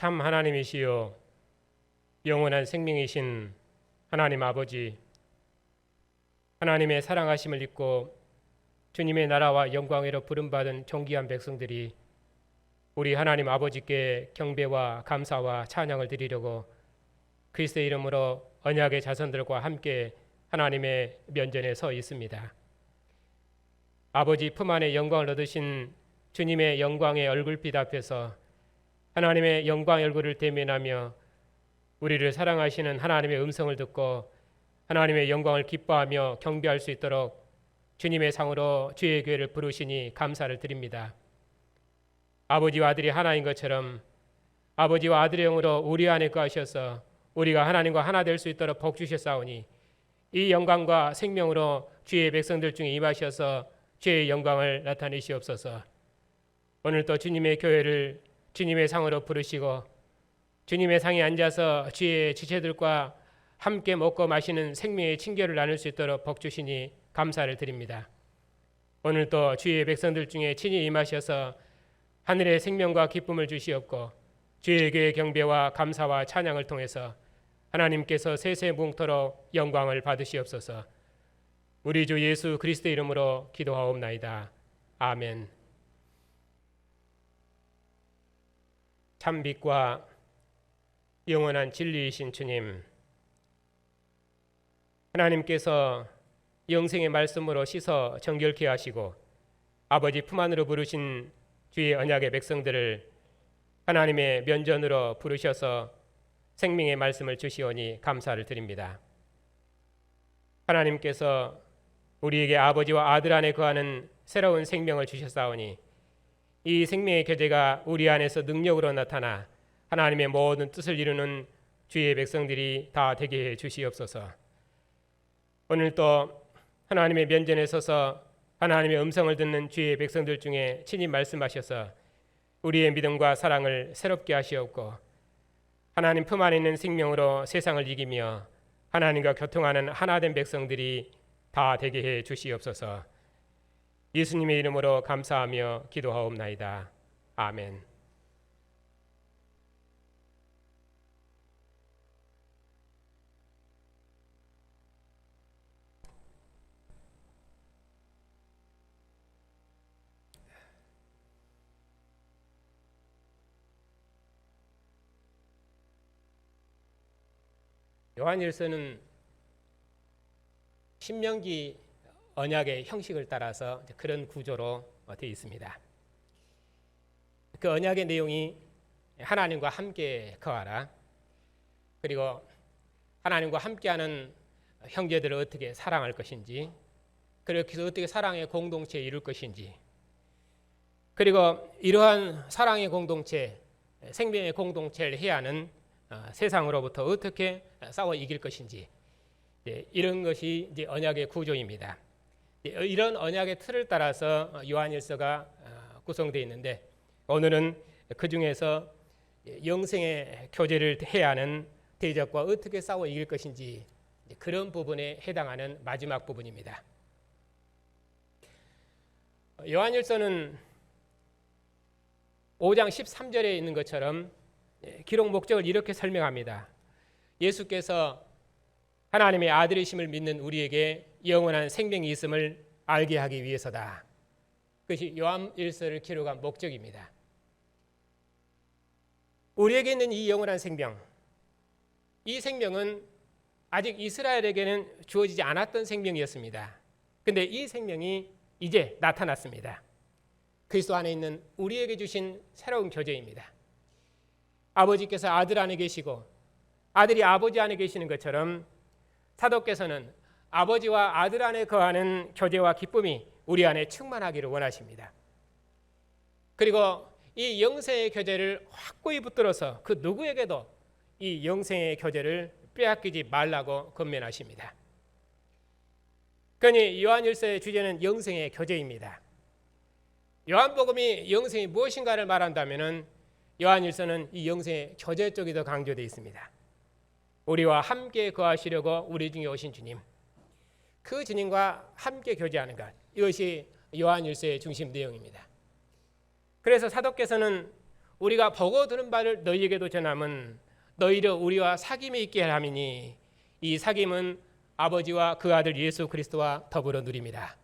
참 하나님이시요 영원한 생명이신 하나님 아버지, 하나님의 사랑하심을 입고 주님의 나라와 영광으로 부름받은 존귀한 백성들이 우리 하나님 아버지께 경배와 감사와 찬양을 드리려고 그리스도의 이름으로 언약의 자손들과 함께 하나님의 면전에 서 있습니다. 아버지 품 안에 영광을 얻으신 주님의 영광의 얼굴빛 앞에서 하나님의 영광의 얼굴을 대면하며 우리를 사랑하시는 하나님의 음성을 듣고 하나님의 영광을 기뻐하며 경배할 수 있도록 주님의 상으로 주의 교회를 부르시니 감사를 드립니다. 아버지와 아들이 하나인 것처럼 아버지와 아들의 영으로 우리 안에 거하셔서 우리가 하나님과 하나 될 수 있도록 복 주셨사오니 이 영광과 생명으로 주의 백성들 중에 임하셔서 주의 영광을 나타내시옵소서. 오늘 또 주님의 교회를 주님의 상으로 부르시고 주님의 상에 앉아서 주의 지체들과 함께 먹고 마시는 생명의 친교를 나눌 수 있도록 복 주시니 감사를 드립니다. 오늘 또 주의 백성들 중에 친히 임하셔서 하늘의 생명과 기쁨을 주시옵고 주의 교회 경배와 감사와 찬양을 통해서 하나님께서 세세무궁토록 영광을 받으시옵소서. 우리 주 예수 그리스도의 이름으로 기도하옵나이다. 아멘. 참 빛과 영원한 진리이신 주님, 하나님께서 영생의 말씀으로 씻어 정결케 하시고 아버지 품 안으로 부르신 주의 언약의 백성들을 하나님의 면전으로 부르셔서 생명의 말씀을 주시오니 감사를 드립니다. 하나님께서 우리에게 아버지와 아들 안에 거하는 새로운 생명을 주셨사오니 이 생명의 교제가 우리 안에서 능력으로 나타나 하나님의 모든 뜻을 이루는 주의 백성들이 다 되게 해 주시옵소서. 오늘 또 하나님의 면전에 서서 하나님의 음성을 듣는 주의 백성들 중에 친히 말씀하셔서 우리의 믿음과 사랑을 새롭게 하시옵고 하나님 품 안에 있는 생명으로 세상을 이기며 하나님과 교통하는 하나된 백성들이 다 되게 해 주시옵소서. 예수님의 이름으로 감사하며 기도하옵나이다. 아멘. 요한일서는 신명기 언약의 형식을 따라서 그런 구조로 되어 있습니다. 그 언약의 내용이 하나님과 함께 거하라, 그리고 하나님과 함께하는 형제들을 어떻게 사랑할 것인지, 그래서 어떻게 사랑의 공동체에 이룰 것인지, 그리고 이러한 사랑의 공동체, 생명의 공동체를 해야 하는 세상으로부터 어떻게 싸워 이길 것인지, 이런 것이 이제 언약의 구조입니다. 이런 언약의 틀을 따라서 요한일서가 구성되어 있는데 오늘은 그 중에서 영생의 교제를 해야 하는 대적과 어떻게 싸워 이길 것인지 그런 부분에 해당하는 마지막 부분입니다. 요한일서는 5장 13절에 있는 것처럼 기록 목적을 이렇게 설명합니다. 예수께서 하나님의 아들이심을 믿는 우리에게 영원한 생명이 있음을 알게 하기 위해서다. 그것이 요한일서를 기록한 목적입니다. 우리에게 있는 이 영원한 생명, 이 생명은 아직 이스라엘에게는 주어지지 않았던 생명이었습니다. 그런데 이 생명이 이제 나타났습니다. 그리스도 안에 있는 우리에게 주신 새로운 교제입니다. 아버지께서 아들 안에 계시고 아들이 아버지 안에 계시는 것처럼 사도께서는 아버지와 아들 안에 거하는 교제와 기쁨이 우리 안에 충만하기를 원하십니다. 그리고 이 영생의 교제를 확고히 붙들어서 그 누구에게도 이 영생의 교제를 빼앗기지 말라고 권면하십니다. 그러니 요한일서의 주제는 영생의 교제입니다. 요한복음이 영생이 무엇인가를 말한다면 요한일서는 이 영생의 교제 쪽이 더 강조되어 있습니다. 우리와 함께 거하시려고 우리 중에 오신 주님, 그 주님과 함께 교제하는 것, 이것이 요한일서의 중심 내용입니다. 그래서 사도께서는 우리가 보고 들은 바를 너희에게도 전함은 너희를 우리와 사귐이 있게 함이니 이 사귐은 아버지와 그 아들 예수 그리스도와 더불어 누립니다.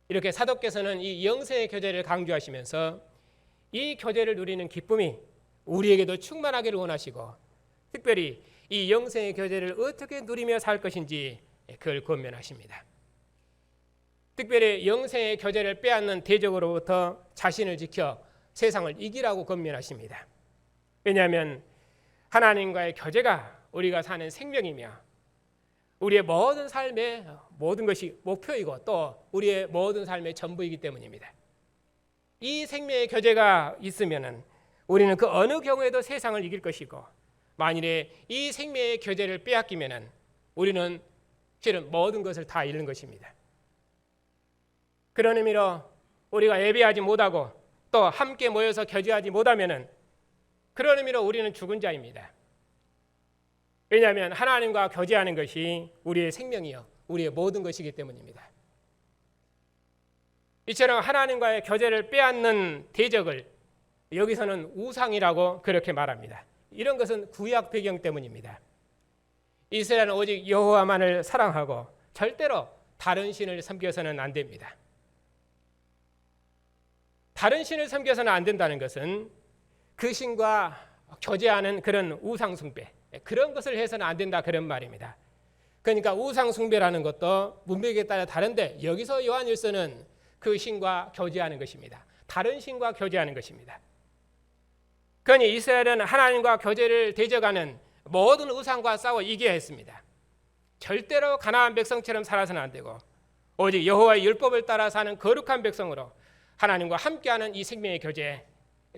이렇게 사도께서는 이 영생의 교제를 강조하시면서 이 교제를 누리는 기쁨이 우리에게도 충만하기를 원하시고 특별히 이 영생의 교제를 어떻게 누리며 살 것인지 그걸 권면하십니다. 특별히 영생의 교제를 빼앗는 대적으로부터 자신을 지켜 세상을 이기라고 권면하십니다. 왜냐하면 하나님과의 교제가 우리가 사는 생명이며 우리의 모든 삶의 모든 것이 목표이고 또 우리의 모든 삶의 전부이기 때문입니다. 이 생명의 교제가 있으면 우리는 그 어느 경우에도 세상을 이길 것이고 만일에 이 생명의 교제를 빼앗기면 우리는 실은 모든 것을 다 잃는 것입니다. 그런 의미로 우리가 예배하지 못하고 또 함께 모여서 교제하지 못하면 그런 의미로 우리는 죽은 자입니다. 왜냐하면 하나님과 교제하는 것이 우리의 생명이요 우리의 모든 것이기 때문입니다. 이처럼 하나님과의 교제를 빼앗는 대적을 여기서는 우상이라고 그렇게 말합니다. 이런 것은 구약 배경 때문입니다. 이스라엘은 오직 여호와만을 사랑하고 절대로 다른 신을 섬겨서는 안 됩니다. 다른 신을 섬겨서는 안 된다는 것은 그 신과 교제하는 그런 우상 숭배 그런 것을 해서는 안 된다 그런 말입니다. 그러니까 우상 숭배라는 것도 문맥에 따라 다른데 여기서 요한일서는 그 신과 교제하는 것입니다. 다른 신과 교제하는 것입니다. 그러니 이스라엘은 하나님과 교제를 대적하는 모든 우상과 싸워 이겨야 했습니다. 절대로 가나안 백성처럼 살아서는 안 되고 오직 여호와의 율법을 따라 사는 거룩한 백성으로 하나님과 함께하는 이 생명의 교제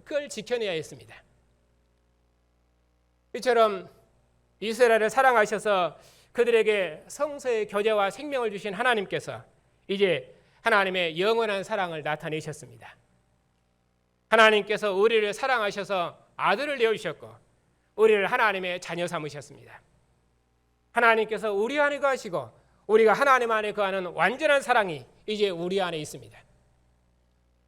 그걸 지켜내야 했습니다. 이처럼 이스라엘을 사랑하셔서 그들에게 성서의 교제와 생명을 주신 하나님께서 이제 하나님의 영원한 사랑을 나타내셨습니다. 하나님께서 우리를 사랑하셔서 아들을 내어주셨고 우리를 하나님의 자녀 삼으셨습니다. 하나님께서 우리 안에 거하시고 우리가 하나님 안에 거하는 완전한 사랑이 이제 우리 안에 있습니다.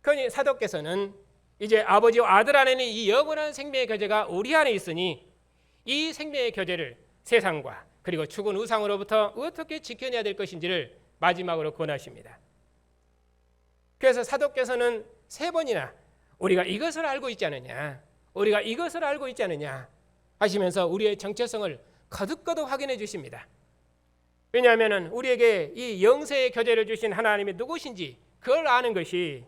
그러니 사도께서는 이제 아버지와 아들 안에는 이 영원한 생명의 교제가 우리 안에 있으니 이 생명의 교제를 세상과 그리고 죽은 우상으로부터 어떻게 지켜내야 될 것인지를 마지막으로 권하십니다. 그래서 사도께서는 3번이나 우리가 이것을 알고 있지 않느냐 우리가 이것을 알고 있지 않느냐 하시면서 우리의 정체성을 거듭거듭 확인해 주십니다. 왜냐하면 우리에게 이 영생의 교제를 주신 하나님이 누구신지 그걸 아는 것이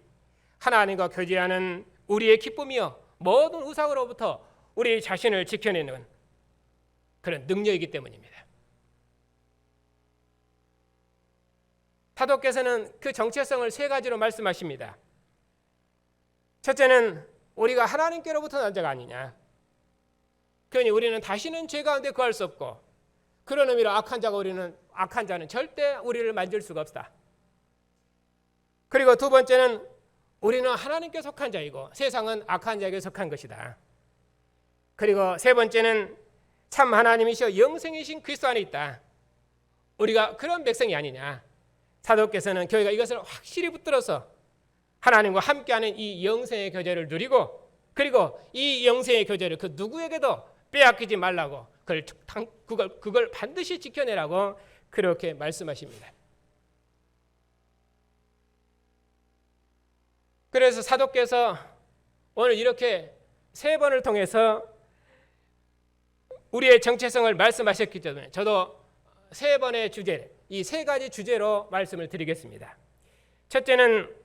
하나님과 교제하는 우리의 기쁨이요 모든 우상으로부터 우리 자신을 지켜내는 그런 능력이기 때문입니다. 사도께서는 그 정체성을 3가지로 말씀하십니다. 첫째는 우리가 하나님께로부터 난 자가 아니냐. 그러니 우리는 다시는 죄 가운데 거할 수 없고 그런 의미로 악한 자는 절대 우리를 만질 수가 없다. 그리고 2번째는 우리는 하나님께 속한 자이고 세상은 악한 자에게 속한 것이다. 그리고 3번째는 참 하나님이시여 영생이신 그리스도 안에 있다. 우리가 그런 백성이 아니냐. 사도께서는 교회가 이것을 확실히 붙들어서 하나님과 함께하는 이 영생의 교제를 누리고 그리고 이 영생의 교제를 그 누구에게도 빼앗기지 말라고 그걸 반드시 지켜내라고 그렇게 말씀하십니다. 그래서 사도께서 오늘 이렇게 3번을 통해서 우리의 정체성을 말씀하셨기 때문에 저도 3번의 주제, 이 3가지 주제로 말씀을 드리겠습니다. 첫째는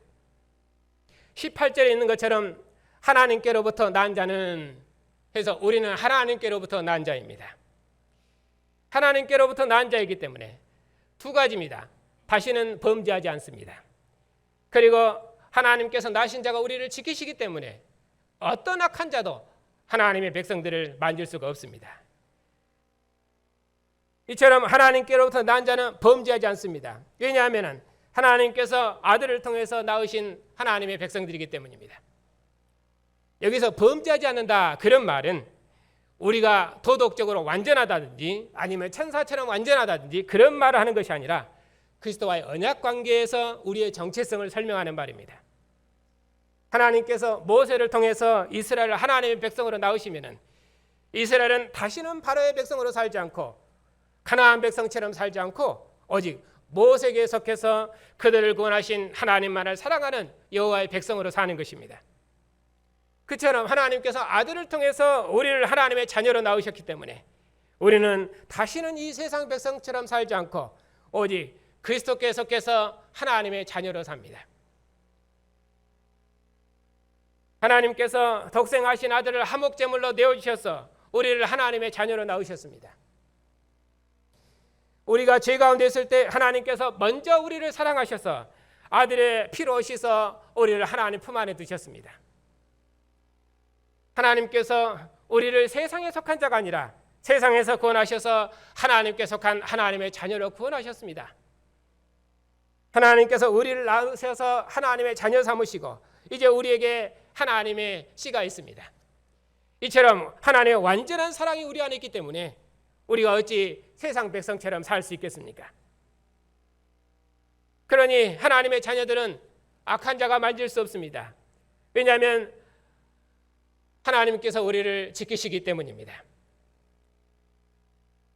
18절에 있는 것처럼 하나님께로부터 난 자는 해서 우리는 하나님께로부터 난 자입니다. 하나님께로부터 난 자이기 때문에 2가지입니다. 다시는 범죄하지 않습니다. 그리고 하나님께서 나신 자가 우리를 지키시기 때문에 어떤 악한 자도 하나님의 백성들을 만질 수가 없습니다. 이처럼 하나님께로부터 난 자는 범죄하지 않습니다. 왜냐하면 하나님께서 아들을 통해서 낳으신 하나님의 백성들이기 때문입니다. 여기서 범죄하지 않는다 그런 말은 우리가 도덕적으로 완전하다든지 아니면 천사처럼 완전하다든지 그런 말을 하는 것이 아니라 그리스도와의 언약 관계에서 우리의 정체성을 설명하는 말입니다. 하나님께서 모세를 통해서 이스라엘을 하나님의 백성으로 낳으시면은 이스라엘은 다시는 바로의 백성으로 살지 않고 가나안 백성처럼 살지 않고 오직 모세에게 속해서 그들을 구원하신 하나님만을 사랑하는 여호와의 백성으로 사는 것입니다. 그처럼 하나님께서 아들을 통해서 우리를 하나님의 자녀로 낳으셨기 때문에 우리는 다시는 이 세상 백성처럼 살지 않고 오직 그리스도께 속해서 하나님의 자녀로 삽니다. 하나님께서 독생하신 아들을 화목제물로 내어주셔서 우리를 하나님의 자녀로 낳으셨습니다. 우리가 죄 가운데 있을 때 하나님께서 먼저 우리를 사랑하셔서 아들의 피로 씻어 우리를 하나님 품 안에 두셨습니다. 하나님께서 우리를 세상에 속한 자가 아니라 세상에서 구원하셔서 하나님께 속한 하나님의 자녀로 구원하셨습니다. 하나님께서 우리를 낳으셔서 하나님의 자녀 삼으시고 이제 우리에게 하나님의 씨가 있습니다. 이처럼 하나님의 완전한 사랑이 우리 안에 있기 때문에 우리가 어찌 세상 백성처럼 살 수 있겠습니까? 그러니 하나님의 자녀들은 악한 자가 만질 수 없습니다. 왜냐하면 하나님께서 우리를 지키시기 때문입니다.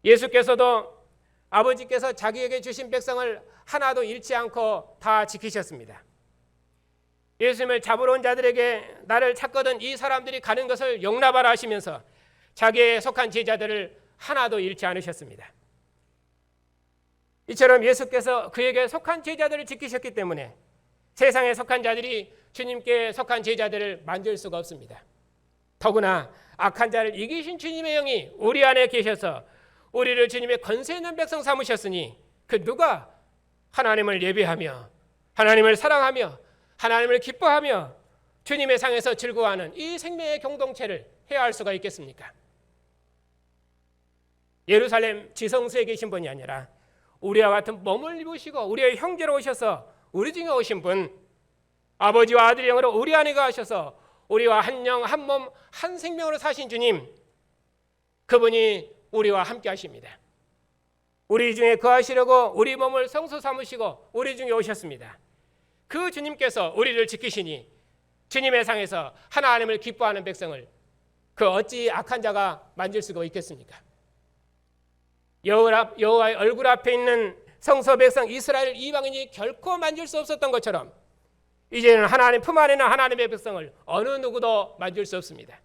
예수께서도 아버지께서 자기에게 주신 백성을 하나도 잃지 않고 다 지키셨습니다. 예수님을 잡으러 온 자들에게 나를 찾거든 이 사람들이 가는 것을 용납하라 하시면서 자기에 속한 제자들을 하나도 잃지 않으셨습니다. 이처럼 예수께서 그에게 속한 제자들을 지키셨기 때문에 세상에 속한 자들이 주님께 속한 제자들을 만질 수가 없습니다. 더구나 악한 자를 이기신 주님의 영이 우리 안에 계셔서 우리를 주님의 권세 있는 백성 삼으셨으니 그 누가 하나님을 예배하며 하나님을 사랑하며 하나님을 기뻐하며 주님의 상에서 즐거워하는 이 생명의 공동체를 해야 수가 있겠습니까? 예루살렘 지성소에 계신 분이 아니라 우리와 같은 몸을 입으시고 우리의 형제로 오셔서 우리 중에 오신 분, 아버지와 아들의 영으로 우리 안에 거하셔서 우리와 한 영, 한 몸, 한 생명으로 사신 주님, 그분이 우리와 함께 하십니다. 우리 중에 거하시려고 우리 몸을 성소 삼으시고 우리 중에 오셨습니다. 그 주님께서 우리를 지키시니 주님의 상에서 하나님을 기뻐하는 백성을 그 어찌 악한 자가 만질 수가 있겠습니까? 여호와의 얼굴 앞에 있는 성소 백성 이스라엘 이방인이 결코 만질 수 없었던 것처럼 이제는 하나님 품 안에 있는 하나님의 백성을 어느 누구도 만질 수 없습니다.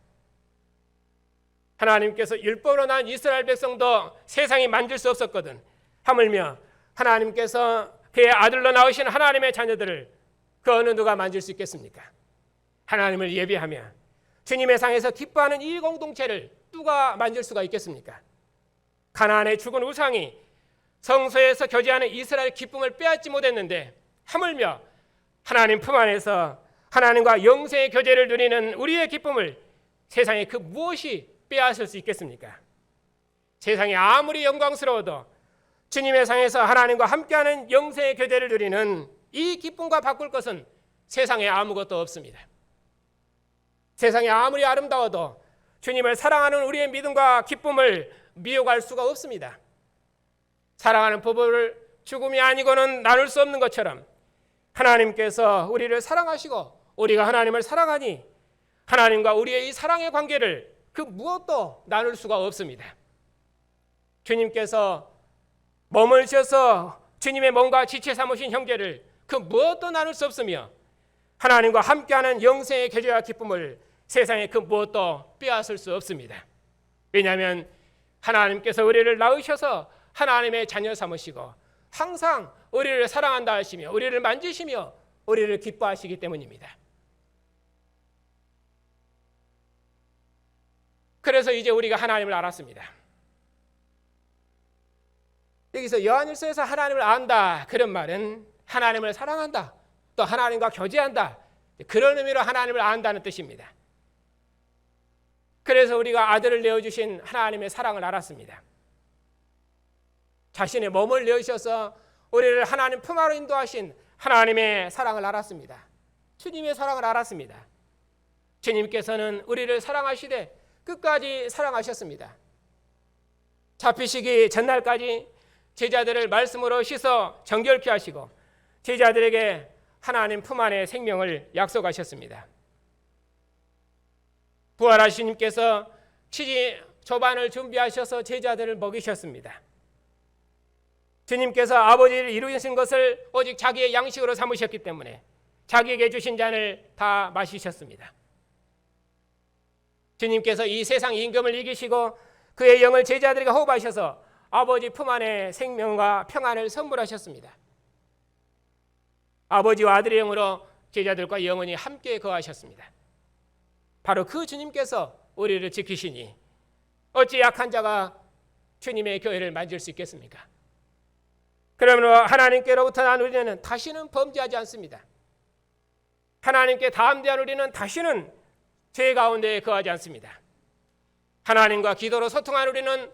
하나님께서 율법으로 난 이스라엘 백성도 세상이 만질 수 없었거든 하물며 하나님께서 그의 아들로 낳으신 하나님의 자녀들을 그 어느 누가 만질 수 있겠습니까? 하나님을 예배하며 주님의 상에서 기뻐하는 이 공동체를 누가 만질 수가 있겠습니까? 가나안의 죽은 우상이 성소에서 교제하는 이스라엘 기쁨을 빼앗지 못했는데 하물며 하나님 품 안에서 하나님과 영생의 교제를 누리는 우리의 기쁨을 세상에 그 무엇이 빼앗을 수 있겠습니까? 세상이 아무리 영광스러워도 주님의 상에서 하나님과 함께하는 영생의 교제를 누리는 이 기쁨과 바꿀 것은 세상에 아무것도 없습니다. 세상이 아무리 아름다워도 주님을 사랑하는 우리의 믿음과 기쁨을 미혹할 수가 없습니다. 사랑하는 부부를 죽음이 아니고는 나눌 수 없는 것처럼 하나님께서 우리를 사랑하시고 우리가 하나님을 사랑하니 하나님과 우리의 이 사랑의 관계를 그 무엇도 나눌 수가 없습니다. 주님께서 몸을 져서 주님의 몸과 지체 삼으신 형제를 그 무엇도 나눌 수 없으며 하나님과 함께하는 영생의 교제와 기쁨을 세상에 그 무엇도 빼앗을 수 없습니다. 왜냐하면 하나님께서 우리를 낳으셔서 하나님의 자녀 삼으시고 항상 우리를 사랑한다 하시며 우리를 만지시며 우리를 기뻐하시기 때문입니다. 그래서 이제 우리가 하나님을 알았습니다. 여기서 요한일서에서 하나님을 안다 그런 말은 하나님을 사랑한다 또 하나님과 교제한다 그런 의미로 하나님을 안다는 뜻입니다. 그래서 우리가 아들을 내어주신 하나님의 사랑을 알았습니다. 자신의 몸을 내어주셔서 우리를 하나님 품 안으로 인도하신 하나님의 사랑을 알았습니다. 주님의 사랑을 알았습니다. 주님께서는 우리를 사랑하시되 끝까지 사랑하셨습니다. 잡히시기 전날까지 제자들을 말씀으로 씻어 정결케 하시고 제자들에게 하나님 품 안의 생명을 약속하셨습니다. 부활하신 주님께서 치즈 조반을 준비하셔서 제자들을 먹이셨습니다. 주님께서 아버지를 이루신 것을 오직 자기의 양식으로 삼으셨기 때문에 자기에게 주신 잔을 다 마시셨습니다. 주님께서 이 세상 임금을 이기시고 그의 영을 제자들에게 호흡하셔서 아버지 품 안에 생명과 평안을 선물하셨습니다. 아버지와 아들의 영으로 제자들과 영원히 함께 거하셨습니다. 바로 그 주님께서 우리를 지키시니 어찌 약한 자가 주님의 교회를 만질 수 있겠습니까? 그러므로 하나님께로부터 난 우리는 다시는 범죄하지 않습니다. 하나님께 담대한 우리는 다시는 죄 가운데 거하지 않습니다. 하나님과 기도로 소통한 우리는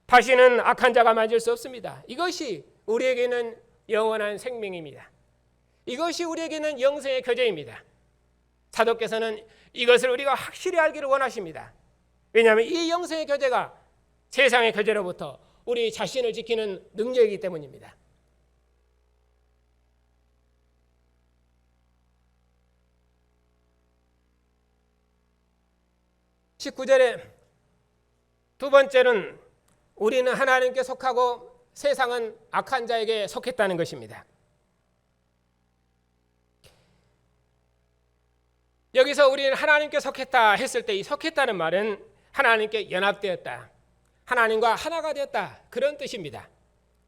다시는 악한 자가 만질 수 없습니다. 이것이 우리에게는 영원한 생명입니다. 이것이 우리에게는 영생의 교제입니다. 사도께서는 이것을 우리가 확실히 알기를 원하십니다. 왜냐하면 이 영생의 교제가 세상의 교제로부터 우리 자신을 지키는 능력이기 때문입니다. (19절에) 두 번째는 우리는 하나님께 속하고 세상은 악한 자에게 속했다는 것입니다. 여기서 우리는 하나님께 속했다 했을 때 이 속했다는 말은 하나님께 연합되었다, 하나님과 하나가 되었다, 그런 뜻입니다.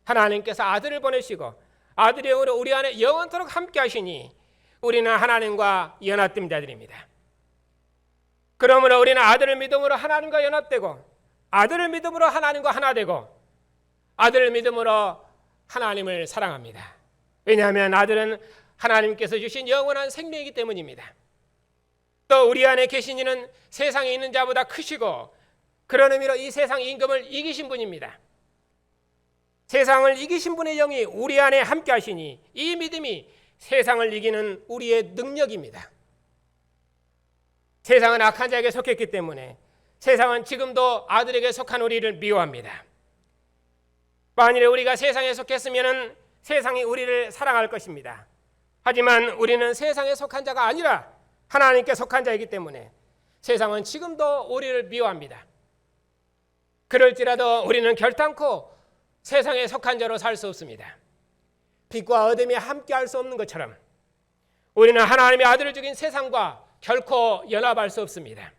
하나님께서 아들을 보내시고 아들의 영으로 우리 안에 영원토록 함께 하시니 우리는 하나님과 연합된 자들입니다. 그러므로 우리는 아들을 믿음으로 하나님과 연합되고 아들을 믿음으로 하나님과 하나 되고 아들을 믿음으로 하나님을 사랑합니다. 왜냐하면 아들은 하나님께서 주신 영원한 생명이기 때문입니다. 또 우리 안에 계신 이는 세상에 있는 자보다 크시고 그런 의미로 이 세상 임금을 이기신 분입니다. 세상을 이기신 분의 영이 우리 안에 함께 하시니 이 믿음이 세상을 이기는 우리의 능력입니다. 세상은 악한 자에게 속했기 때문에 세상은 지금도 아들에게 속한 우리를 미워합니다. 만일에 우리가 세상에 속했으면 세상이 우리를 사랑할 것입니다. 하지만 우리는 세상에 속한 자가 아니라 하나님께 속한 자이기 때문에 세상은 지금도 우리를 미워합니다. 그럴지라도 우리는 결단코 세상에 속한 자로 살 수 없습니다. 빛과 어둠이 함께 할 수 없는 것처럼 우리는 하나님의 아들을 죽인 세상과 결코 연합할 수 없습니다.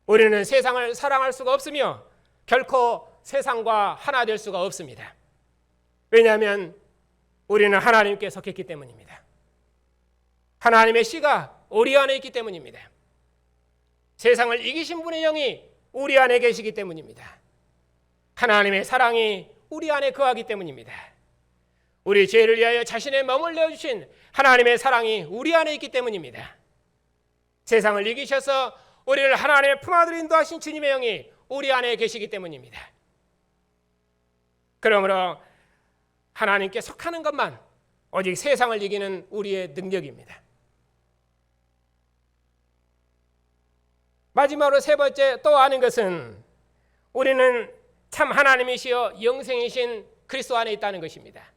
우리는 세상을 사랑할 수가 없으며 결코 세상과 하나 될 수가 없습니다. 왜냐하면 우리는 하나님께 속했기 때문입니다. 하나님의 씨가 우리 안에 있기 때문입니다. 세상을 이기신 분의 영이 우리 안에 계시기 때문입니다. 하나님의 사랑이 우리 안에 거하기 때문입니다. 우리 죄를 위하여 자신의 몸을 내어주신 하나님의 사랑이 우리 안에 있기 때문입니다. 세상을 이기셔서 우리를 하나님의 품안으로 인도하신 주님의 영이 우리 안에 계시기 때문입니다. 그러므로 하나님께 속하는 것만 오직 세상을 이기는 우리의 능력입니다. 마지막으로 세 번째 또 아는 것은 우리는 참 하나님이시여 영생이신 그리스도 안에 있다는 것입니다.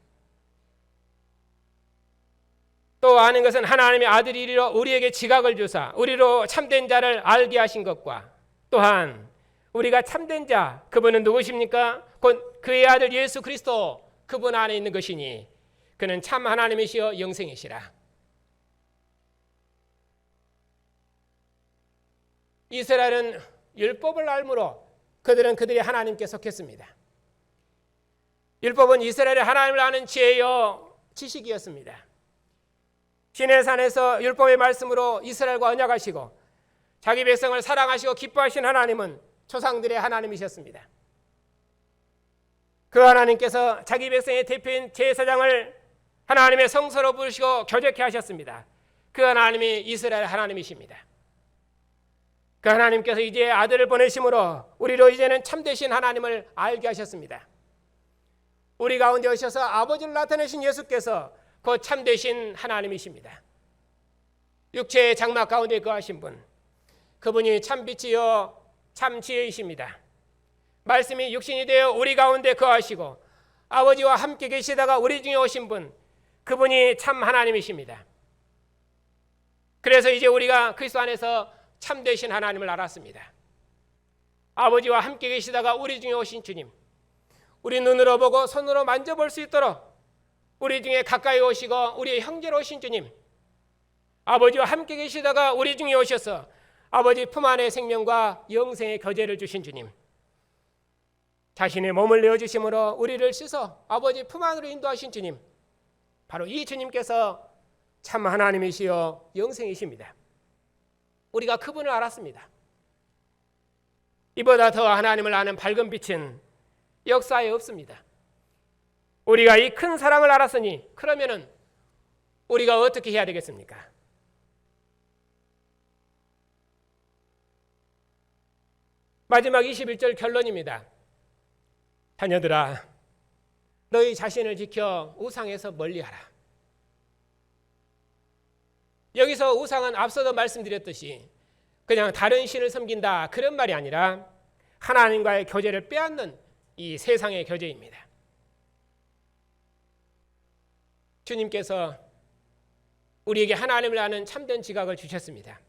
또 아는 것은 하나님의 아들이 이리로 우리에게 지각을 주사 우리로 참된 자를 알게 하신 것과 또한 우리가 참된 자 그분은 누구십니까? 곧 그의 아들 예수 그리스도 그분 안에 있는 것이니 그는 참 하나님이시여 영생이시라. 이스라엘은 율법을 알므로 그들은 그들이 하나님께 속했습니다. 율법은 이스라엘의 하나님을 아는 지혜요 지식이었습니다. 시내산에서 율법의 말씀으로 이스라엘과 언약하시고 자기 백성을 사랑하시고 기뻐하신 하나님은 조상들의 하나님이셨습니다. 그 하나님께서 자기 백성의 대표인 제사장을 하나님의 성소로 부르시고 교제케 하셨습니다. 그 하나님이 이스라엘 하나님이십니다. 그 하나님께서 이제 아들을 보내심으로 우리로 이제는 참되신 하나님을 알게 하셨습니다. 우리 가운데 오셔서 아버지를 나타내신 예수께서 그 참되신 하나님이십니다. 육체의 장막 가운데 거하신 분, 그분이 참빛이요 참 지혜이십니다. 말씀이 육신이 되어 우리 가운데 거하시고 아버지와 함께 계시다가 우리 중에 오신 분, 그분이 참 하나님이십니다. 그래서 이제 우리가 그리스도 안에서 참되신 하나님을 알았습니다. 아버지와 함께 계시다가 우리 중에 오신 주님, 우리 눈으로 보고 손으로 만져볼 수 있도록 우리 중에 가까이 오시고 우리의 형제로 오신 주님, 아버지와 함께 계시다가 우리 중에 오셔서 아버지 품 안의 생명과 영생의 교제를 주신 주님, 자신의 몸을 내어주심으로 우리를 씻어 아버지 품 안으로 인도하신 주님, 바로 이 주님께서 참 하나님이시여 영생이십니다. 우리가 그분을 알았습니다. 이보다 더 하나님을 아는 밝은 빛은 역사에 없습니다. 우리가 이 큰 사랑을 알았으니 그러면은 우리가 어떻게 해야 되겠습니까? 마지막 21절 결론입니다. 자녀들아, 너희 자신을 지켜 우상에서 멀리하라. 여기서 우상은 앞서도 말씀드렸듯이 그냥 다른 신을 섬긴다 그런 말이 아니라 하나님과의 교제를 빼앗는 이 세상의 교제입니다. 주님께서 우리에게 하나님을 아는 참된 지각을 주셨습니다.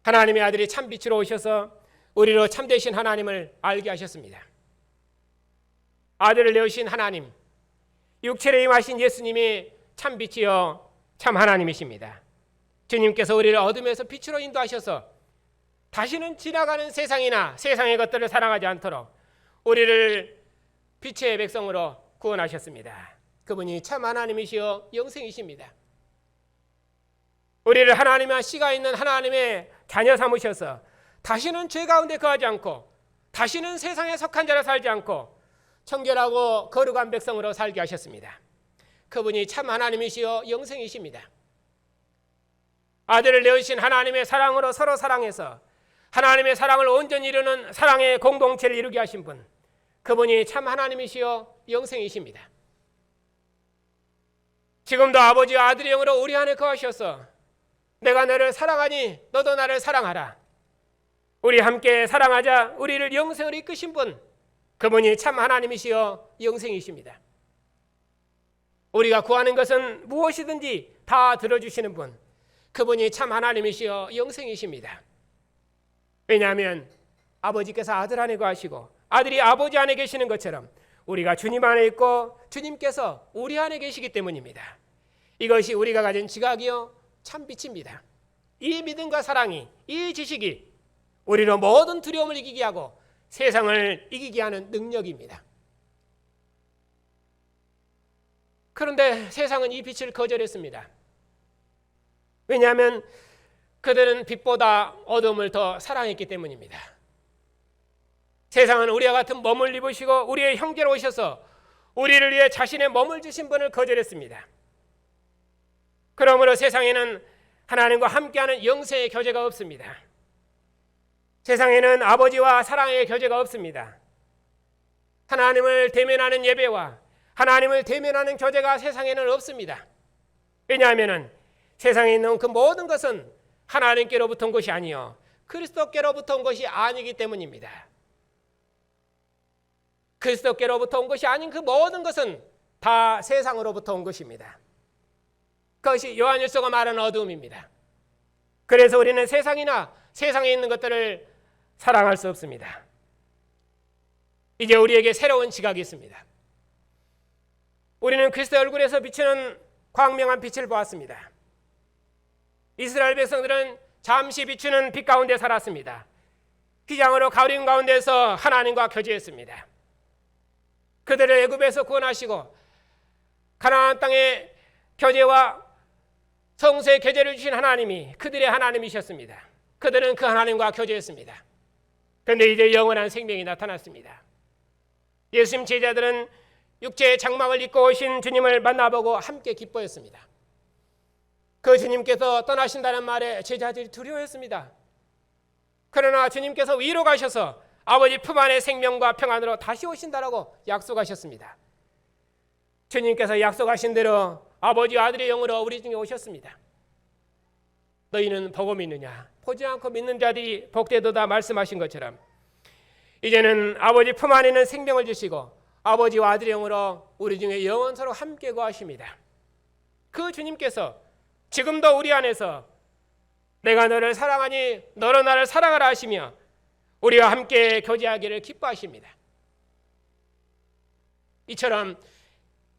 하나님의 아들이 참빛으로 오셔서 우리로 참되신 하나님을 알게 하셨습니다. 아들을 내어신 하나님, 육체를 임하신 예수님이 참빛이요 참 하나님이십니다. 주님께서 우리를 어둠에서 빛으로 인도하셔서 다시는 지나가는 세상이나 세상의 것들을 사랑하지 않도록 우리를 빛의 백성으로 구원하셨습니다. 그분이 참 하나님이시여 영생이십니다. 우리를 하나님의 씨가 있는 하나님의 자녀 삼으셔서 다시는 죄 가운데 거하지 않고 다시는 세상에 속한 자로 살지 않고 청결하고 거룩한 백성으로 살게 하셨습니다. 그분이 참 하나님이시여 영생이십니다. 아들을 내어주신 하나님의 사랑으로 서로 사랑해서 하나님의 사랑을 온전히 이루는 사랑의 공동체를 이루게 하신 분, 그분이 참 하나님이시여 영생이십니다. 지금도 아버지와 아들의 영으로 우리 안에 거하셔서 내가 너를 사랑하니 너도 나를 사랑하라, 우리 함께 사랑하자 우리를 영생으로 이끄신 분, 그분이 참 하나님이시여 영생이십니다. 우리가 구하는 것은 무엇이든지 다 들어주시는 분, 그분이 참 하나님이시여 영생이십니다. 왜냐하면 아버지께서 아들 안에 거하시고 아들이 아버지 안에 계시는 것처럼 우리가 주님 안에 있고 주님께서 우리 안에 계시기 때문입니다. 이것이 우리가 가진 지각이요 참 빛입니다. 이 믿음과 사랑이, 이 지식이 우리로 모든 두려움을 이기게 하고 세상을 이기게 하는 능력입니다. 그런데 세상은 이 빛을 거절했습니다. 왜냐하면 그들은 빛보다 어둠을 더 사랑했기 때문입니다. 세상은 우리와 같은 몸을 입으시고 우리의 형제로 오셔서 우리를 위해 자신의 몸을 주신 분을 거절했습니다. 그러므로 세상에는 하나님과 함께하는 영생의 교제가 없습니다. 세상에는 아버지와 사랑의 교제가 없습니다. 하나님을 대면하는 예배와 하나님을 대면하는 교제가 세상에는 없습니다. 왜냐하면 세상에 있는 그 모든 것은 하나님께로부터 온 것이 아니요 그리스도께로부터 온 것이 아니기 때문입니다. 그리스도께로부터 온 것이 아닌 그 모든 것은 다 세상으로부터 온 것입니다. 그것이 요한일서가 말하는 어두움입니다. 그래서 우리는 세상이나 세상에 있는 것들을 사랑할 수 없습니다. 이제 우리에게 새로운 지각이 있습니다. 우리는 그리스도의 얼굴에서 비치는 광명한 빛을 보았습니다. 이스라엘 백성들은 잠시 비추는 빛 가운데 살았습니다. 휘장으로 가린 가운데서 하나님과 교제했습니다. 그들을 애굽에서 구원하시고 가나안 땅의 교제와 성소의 교제를 주신 하나님이 그들의 하나님이셨습니다. 그들은 그 하나님과 교제했습니다. 그런데 이제 영원한 생명이 나타났습니다. 예수님 제자들은 육체의 장막을 입고 오신 주님을 만나보고 함께 기뻐했습니다. 그 주님께서 떠나신다는 말에 제자들이 두려워했습니다. 그러나 주님께서 위로 가셔서 아버지 품 안의 생명과 평안으로 다시 오신다라고 약속하셨습니다. 주님께서 약속하신 대로 아버지 아들의 영으로 우리 중에 오셨습니다. 너희는 보고 믿느냐? 보지 않고 믿는 자들이 복되도다 말씀하신 것처럼 이제는 아버지 품 안에는 생명을 주시고 아버지와 아들의 영으로 우리 중에 영원토로 함께 거하십니다. 그 주님께서 지금도 우리 안에서 내가 너를 사랑하니 너로 나를 사랑하라 하시며 우리와 함께 교제하기를 기뻐하십니다. 이처럼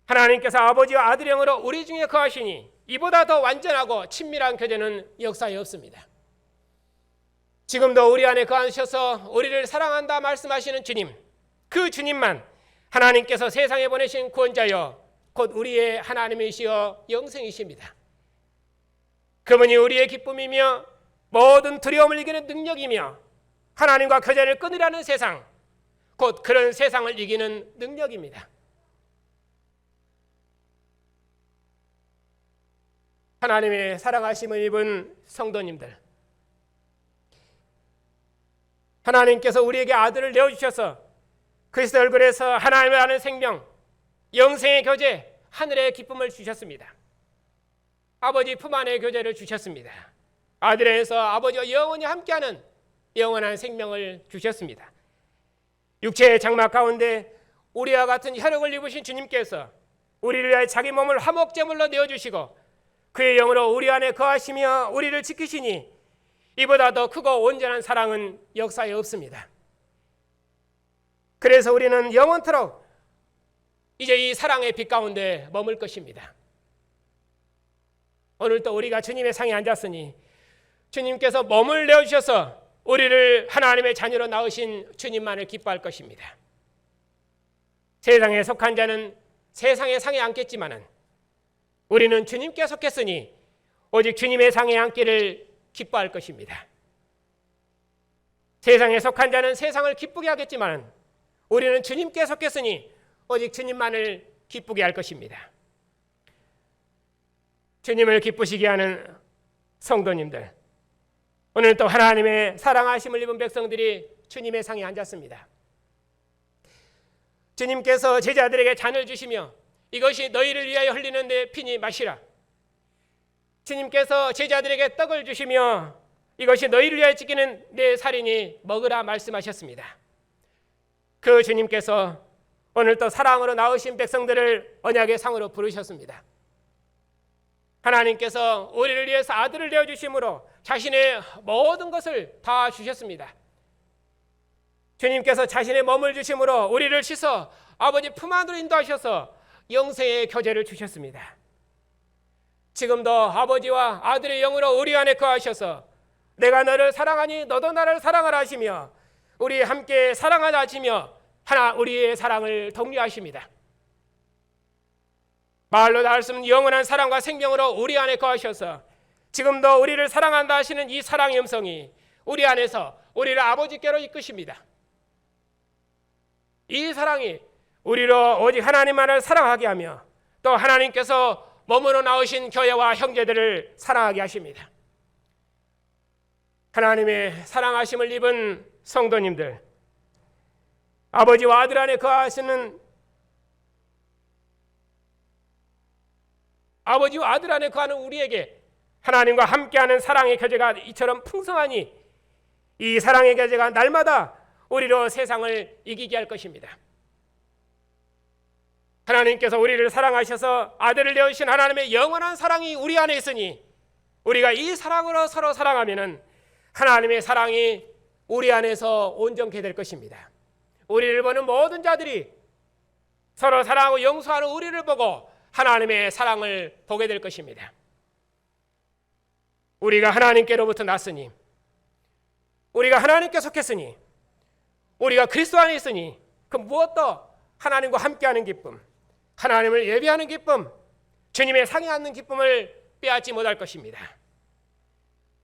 하나님께서 아버지와 아들의 영으로 우리 중에 거하시니 이보다 더 완전하고 친밀한 교제는 역사에 없습니다. 지금도 우리 안에 거하셔서 우리를 사랑한다 말씀하시는 주님, 그 주님만 하나님께서 세상에 보내신 구원자여 곧 우리의 하나님이시여 영생이십니다. 그분이 우리의 기쁨이며 모든 두려움을 이기는 능력이며 하나님과 교제를 끊으려는 세상, 곧 그런 세상을 이기는 능력입니다. 하나님의 사랑하심을 입은 성도님들, 하나님께서 우리에게 아들을 내어주셔서 그리스도 얼굴에서 하나님을 아는 생명, 영생의 교제, 하늘의 기쁨을 주셨습니다. 아버지 품 안의 교제를 주셨습니다. 아들에서 아버지와 영원히 함께하는 영원한 생명을 주셨습니다. 육체의 장막 가운데 우리와 같은 혈육을 입으신 주님께서 우리를 위하여 자기 몸을 화목제물로 내어주시고 그의 영으로 우리 안에 거하시며 우리를 지키시니 이보다 더 크고 온전한 사랑은 역사에 없습니다. 그래서 우리는 영원토록 이제 이 사랑의 빛 가운데 머물 것입니다. 오늘 또 우리가 주님의 상에 앉았으니 주님께서 몸을 내어주셔서 우리를 하나님의 자녀로 낳으신 주님만을 기뻐할 것입니다. 세상에 속한 자는 세상의 상에 앉겠지만은 우리는 주님께 속했으니 오직 주님의 상에 앉기를 기뻐할 것입니다. 세상에 속한 자는 세상을 기쁘게 하겠지만 우리는 주님께 속했으니 오직 주님만을 기쁘게 할 것입니다. 주님을 기쁘시게 하는 성도님들, 오늘 또 하나님의 사랑하심을 입은 백성들이 주님의 상에 앉았습니다. 주님께서 제자들에게 잔을 주시며 이것이 너희를 위하여 흘리는 내 피니 마시라. 주님께서 제자들에게 떡을 주시며 이것이 너희를 위하여 찢기는 내 살이니 먹으라 말씀하셨습니다. 그 주님께서 오늘 또 사랑으로 낳으신 백성들을 언약의 상으로 부르셨습니다. 하나님께서 우리를 위해서 아들을 내어주심으로 자신의 모든 것을 다 주셨습니다. 주님께서 자신의 몸을 주심으로 우리를 씻어 아버지 품 안으로 인도하셔서 영생의 교제를 주셨습니다. 지금도 아버지와 아들의 영으로 우리 안에 거하셔서 내가 너를 사랑하니 너도 나를 사랑하라 하시며 우리 함께 사랑하자 하시며 하나 우리의 사랑을 독려하십니다. 말로 다 할 수 없는 영원한 사랑과 생명으로 우리 안에 거하셔서 지금도 우리를 사랑한다 하시는 이 사랑의 음성이 우리 안에서 우리를 아버지께로 이끄십니다. 이 사랑이 우리로 오직 하나님만을 사랑하게 하며 또 하나님께서 몸으로 나오신 교회와 형제들을 사랑하게 하십니다. 하나님의 사랑하심을 입은 성도님들, 아버지와 아들 안에 거하시는 아버지와 아들 안에 거하는 우리에게 하나님과 함께하는 사랑의 교제가 이처럼 풍성하니 이 사랑의 교제가 날마다 우리로 세상을 이기게 할 것입니다. 하나님께서 우리를 사랑하셔서 아들을 내어주신 하나님의 영원한 사랑이 우리 안에 있으니 우리가 이 사랑으로 서로 사랑하면은 하나님의 사랑이 우리 안에서 온전케 될 것입니다. 우리를 보는 모든 자들이 서로 사랑하고 용서하는 우리를 보고 하나님의 사랑을 보게 될 것입니다. 우리가 하나님께로부터 났으니 우리가 하나님께 속했으니 우리가 그리스도 안에 있으니 그 무엇도 하나님과 함께하는 기쁨, 하나님을 예배하는 기쁨, 주님의 상에 앉는 기쁨을 빼앗지 못할 것입니다.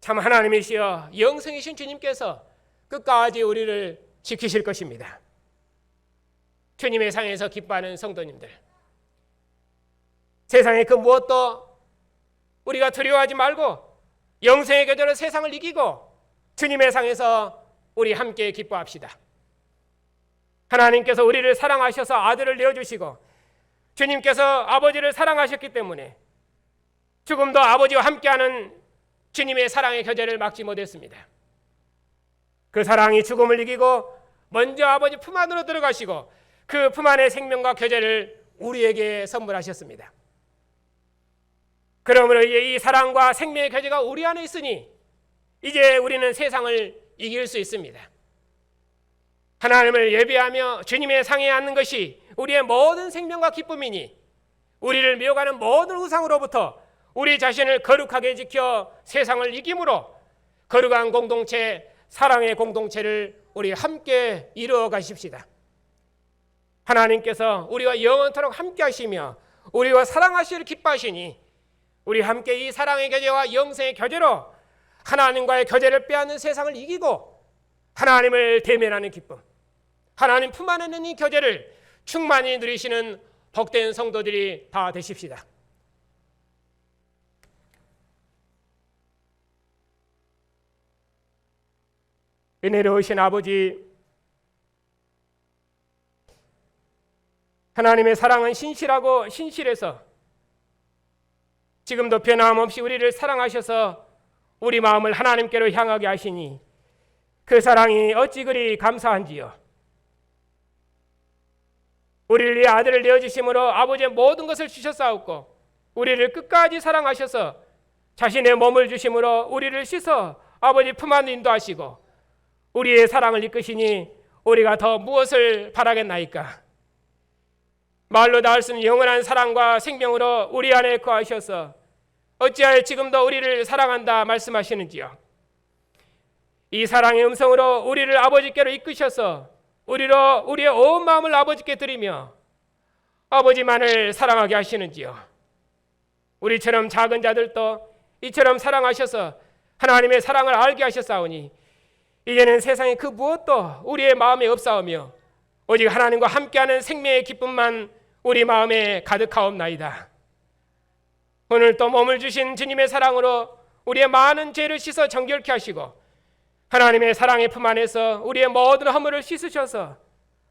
참 하나님이시여 영생이신 주님께서 끝까지 우리를 지키실 것입니다. 주님의 상에서 기뻐하는 성도님들, 세상의 그 무엇도 우리가 두려워하지 말고 영생의 교제로 세상을 이기고 주님의 상에서 우리 함께 기뻐합시다. 하나님께서 우리를 사랑하셔서 아들을 내어주시고 주님께서 아버지를 사랑하셨기 때문에 죽음도 아버지와 함께하는 주님의 사랑의 교제를 막지 못했습니다. 그 사랑이 죽음을 이기고 먼저 아버지 품 안으로 들어가시고 그 품 안의 생명과 교제를 우리에게 선물하셨습니다. 그러므로 이 사랑과 생명의 교제가 우리 안에 있으니 이제 우리는 세상을 이길 수 있습니다. 하나님을 예배하며 주님의 상에 앉는 것이 우리의 모든 생명과 기쁨이니 우리를 미혹하는 모든 우상으로부터 우리 자신을 거룩하게 지켜 세상을 이김으로 거룩한 공동체, 사랑의 공동체를 우리 함께 이루어 가십시다. 하나님께서 우리와 영원토록 함께 하시며 우리와 사랑하시기를 기뻐하시니 우리 함께 이 사랑의 교제와 영생의 교제로 하나님과의 교제를 빼앗는 세상을 이기고 하나님을 대면하는 기쁨, 하나님 품 안에 있는 이 교제를 충만히 누리시는 복된 성도들이 다 되십시다. 은혜로우신 아버지, 하나님의 사랑은 신실하고 신실해서 지금도 변함없이 우리를 사랑하셔서 우리 마음을 하나님께로 향하게 하시니 그 사랑이 어찌 그리 감사한지요. 우리를 위해 아들을 내어주심으로 아버지의 모든 것을 주셨사옵고 우리를 끝까지 사랑하셔서 자신의 몸을 주심으로 우리를 씻어 아버지 품 안에 인도하시고 우리의 사랑을 이끄시니 우리가 더 무엇을 바라겠나이까. 말로 닿을 수 없는 영원한 사랑과 생명으로 우리 안에 거하셔서 어찌하여 지금도 우리를 사랑한다 말씀하시는지요. 이 사랑의 음성으로 우리를 아버지께로 이끄셔서 우리의 온 마음을 아버지께 드리며 아버지만을 사랑하게 하시는지요. 우리처럼 작은 자들도 이처럼 사랑하셔서 하나님의 사랑을 알게 하셨사오니 이제는 세상에 그 무엇도 우리의 마음에 없사오며 오직 하나님과 함께하는 생명의 기쁨만 우리 마음에 가득하옵나이다. 오늘 또 몸을 주신 주님의 사랑으로 우리의 많은 죄를 씻어 정결케 하시고 하나님의 사랑의 품 안에서 우리의 모든 허물을 씻으셔서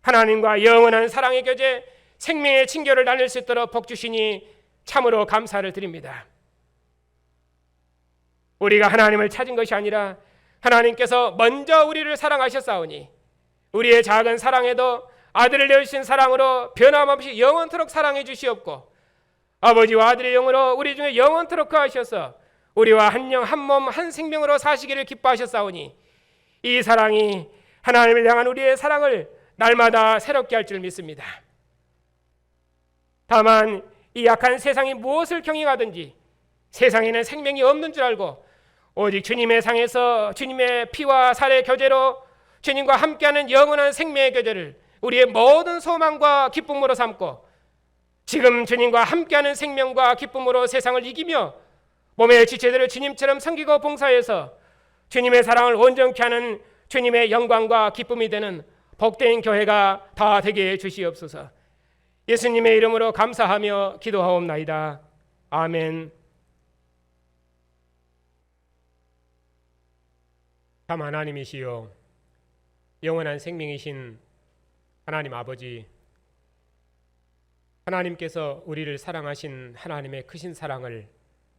하나님과 영원한 사랑의 교제, 생명의 친교를 나눌 수 있도록 복 주시니 참으로 감사를 드립니다. 우리가 하나님을 찾은 것이 아니라 하나님께서 먼저 우리를 사랑하셨사오니 우리의 작은 사랑에도 아들을 내어주신 사랑으로 변함없이 영원토록 사랑해 주시옵고 아버지와 아들의 영으로 우리 중에 영원토록 거하셔서 우리와 한 영 한 몸 한 생명으로 사시기를 기뻐하셨사오니 이 사랑이 하나님을 향한 우리의 사랑을 날마다 새롭게 할 줄 믿습니다. 다만 이 약한 세상이 무엇을 경영하든지 세상에는 생명이 없는 줄 알고 오직 주님의 상에서 주님의 피와 살의 교제로 주님과 함께하는 영원한 생명의 교제를 우리의 모든 소망과 기쁨으로 삼고 지금 주님과 함께하는 생명과 기쁨으로 세상을 이기며 몸의 지체들을 주님처럼 섬기고 봉사해서 주님의 사랑을 온전케 하는 주님의 영광과 기쁨이 되는 복된 교회가 다 되게 해주시옵소서. 예수님의 이름으로 감사하며 기도하옵나이다. 아멘. 참 하나님이시요 영원한 생명이신 하나님 아버지, 하나님께서 우리를 사랑하신 하나님의 크신 사랑을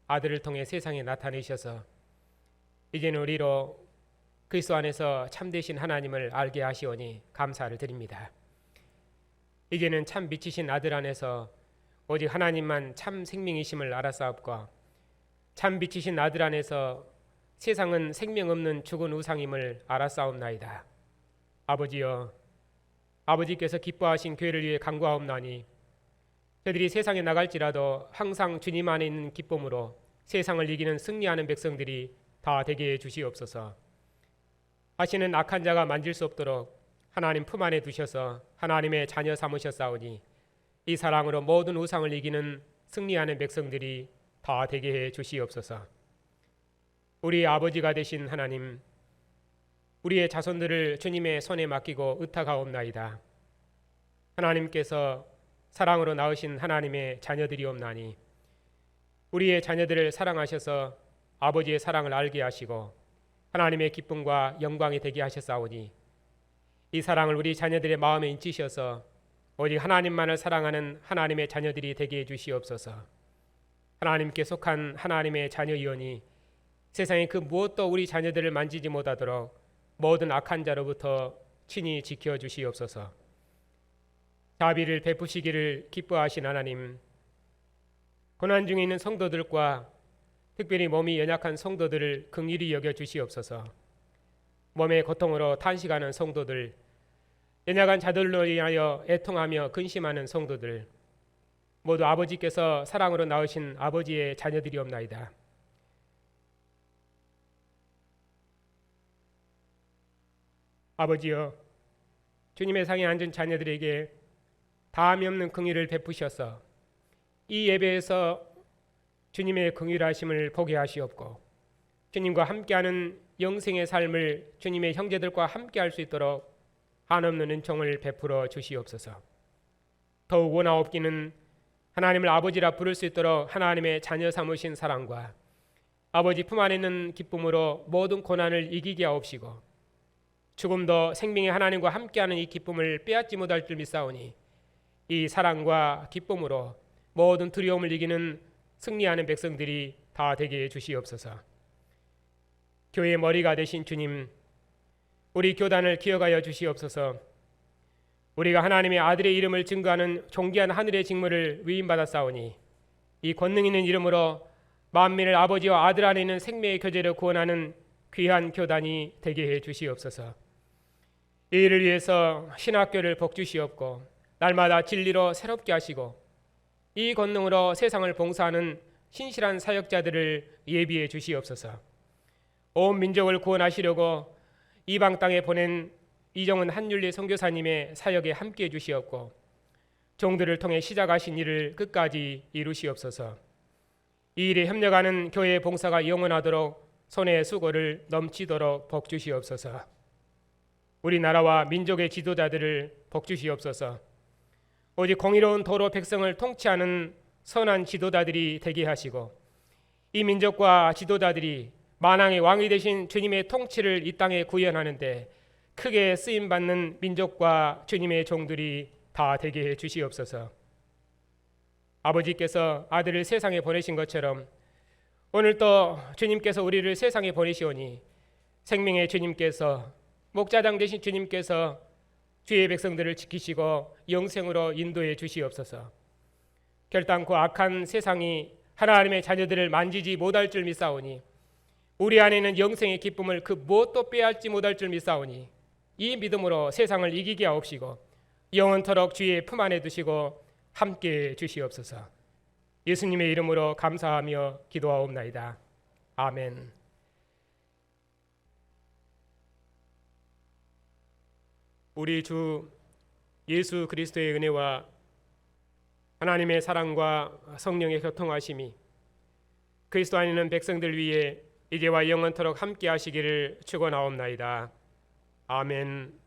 아들을 통해 세상에 나타내셔서 이제는 우리로 그리스도 안에서 참되신 하나님을 알게 하시오니 감사를 드립니다. 이제는 참 빛이신 아들 안에서 오직 하나님만 참 생명이심을 알았사옵고 참 빛이신 아들 안에서 세상은 생명 없는 죽은 우상임을 알았사옵나이다. 아버지여, 아버지께서 기뻐하신 교회를 위해 간구하옵나니 저들이 세상에 나갈지라도 항상 주님 안에 있는 기쁨으로 세상을 이기는 승리하는 백성들이 다 되게 해 주시옵소서. 다시는 악한 자가 만질 수 없도록 하나님 품 안에 두셔서 하나님의 자녀 삼으셨사오니 이 사랑으로 모든 우상을 이기는 승리하는 백성들이 다 되게 해 주시옵소서. 우리 아버지가 되신 하나님, 우리의 자손들을 주님의 손에 맡기고 의탁하옵나이다. 하나님께서 사랑으로 낳으신 하나님의 자녀들이옵나니 우리의 자녀들을 사랑하셔서 아버지의 사랑을 알게 하시고 하나님의 기쁨과 영광이 되게 하셨사오니 이 사랑을 우리 자녀들의 마음에 인치셔서 오직 하나님만을 사랑하는 하나님의 자녀들이 되게 해주시옵소서. 하나님께 속한 하나님의 자녀이오니 세상의 그 무엇도 우리 자녀들을 만지지 못하도록 모든 악한 자로부터 친히 지켜주시옵소서. 자비를 베푸시기를 기뻐하신 하나님, 고난 중에 있는 성도들과 특별히 몸이 연약한 성도들을 긍휼히 여겨 주시옵소서. 몸의 고통으로 탄식하는 성도들, 연약한 자들로 인하여 애통하며 근심하는 성도들, 모두 아버지께서 사랑으로 낳으신 아버지의 자녀들이옵나이다. 아버지여, 주님의 상에 앉은 자녀들에게 다함이 없는 긍휼을 베푸셔서 이 예배에서 주님의 긍휼하심을 보게 하시옵고, 주님과 함께하는 영생의 삶을 주님의 형제들과 함께할 수 있도록 한없는 은총을 베풀어 주시옵소서. 더욱 원하옵기는 하나님을 아버지라 부를 수 있도록 하나님의 자녀 삼으신 사랑과 아버지 품 안에 있는 기쁨으로 모든 고난을 이기게 하옵시고, 죽음도 생명의 하나님과 함께하는 이 기쁨을 빼앗지 못할 줄 믿사오니 이 사랑과 기쁨으로 모든 두려움을 이기는 승리하는 백성들이 다 되게 해 주시옵소서. 교회의 머리가 되신 주님, 우리 교단을 기억하여 주시옵소서. 우리가 하나님의 아들의 이름을 증거하는 존귀한 하늘의 직무를 위임받았사오니 이 권능 있는 이름으로 만민을 아버지와 아들 안에 있는 생명의 교제를 구원하는 귀한 교단이 되게 해 주시옵소서. 이 일을 위해서 신학교를 복주시옵고 날마다 진리로 새롭게 하시고 이 권능으로 세상을 봉사하는 신실한 사역자들을 예비해 주시옵소서. 온 민족을 구원하시려고 이방 땅에 보낸 이정은 한윤리 선교사님의 사역에 함께해 주시옵고 종들을 통해 시작하신 일을 끝까지 이루시옵소서. 이 일에 협력하는 교회의 봉사가 영원하도록 손의 수고를 넘치도록 복주시옵소서. 우리나라와 민족의 지도자들을 복주시옵소서. 오직 공의로운 도로 백성을 통치하는 선한 지도자들이 되게 하시고 이 민족과 지도자들이 만왕의 왕이 되신 주님의 통치를 이 땅에 구현하는데 크게 쓰임받는 민족과 주님의 종들이 다 되게 해 주시옵소서. 아버지께서 아들을 세상에 보내신 것처럼 오늘 또 주님께서 우리를 세상에 보내시오니 생명의 주님께서 목자장 되신 주님께서 주의 백성들을 지키시고 영생으로 인도해 주시옵소서. 결단코 악한 세상이 하나님의 자녀들을 만지지 못할 줄 믿사오니 우리 안에는 영생의 기쁨을 그 무엇도 빼앗지 못할 줄 믿사오니 이 믿음으로 세상을 이기게 하옵시고 영원토록 주의 품 안에 두시고 함께 주시옵소서. 예수님의 이름으로 감사하며 기도하옵나이다. 아멘. 우리 주 예수 그리스도의 은혜와 하나님의 사랑과 성령의 교통하심이 그리스도 안에 있는 백성들 위에 이제와 영원토록 함께 하시기를 축원하옵나이다. 아멘.